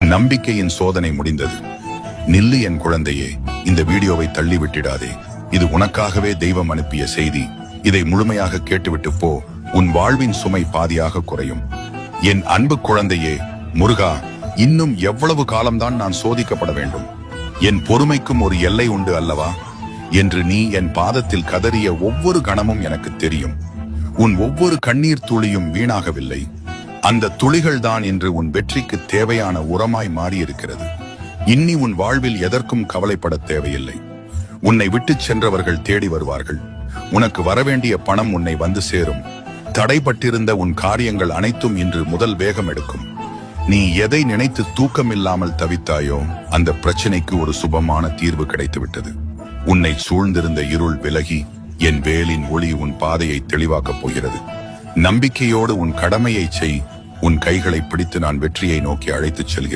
நம்பிக்கையின் சோதனை முடிந்தது. நில்லு என் குழந்தையே, இந்த வீடியோவை தள்ளிவிட்டிடாதே. இது உனக்காகவே தெய்வம் அனுப்பிய செய்தி. இதை முழுமையாக கேட்டுவிட்டு போ. உன் வாழ்வின் சுமை பாதியாக குறையும். என் அன்பு குழந்தையே, முருகா, இன்னும் எவ்வளவு காலம்தான் நான் சோதிக்கப்பட வேண்டும்? என் பொறுமைக்கும் ஒரு எல்லை உண்டு அல்லவா என்று நீ என் பாதத்தில் கதறிய ஒவ்வொரு கணமும் எனக்கு தெரியும். உன் ஒவ்வொரு கண்ணீர் துளியும் வீணாகவில்லை. அந்த துளிகள் தான் இன்று உன் வெற்றிக்கு தேவையான உரமாய் மாறியிருக்கிறது. இனி உன் வாழ்வில் எதற்கும் கவலைப்பட தேவையில்லை. உன்னை விட்டுச் சென்றவர்கள் தேடி வருவார்கள். உனக்கு வரவேண்டிய பணம் உன்னை வந்து சேரும். தடைப்பட்டிருந்த உன் காரியங்கள் அனைத்தும் இன்று முதல் வேகம் எடுக்கும். நீ எதை நினைத்து தூக்கமில்லாமல் தவித்தாயோ அந்த பிரச்சனைக்கு ஒரு சுபமான தீர்வு கிடைத்துவிட்டது. உன்னை சூழ்ந்திருந்த இருள் விலகி என் வேலின் ஒளி உன் பாதையை தெளிவாக்கப் போகிறது. நம்பிக்கையோடு உன் கடமையை செய். உன் கைகளை பிடித்து நான் வெற்றியை நோக்கி அழைத்துச் செல்கிறேன்.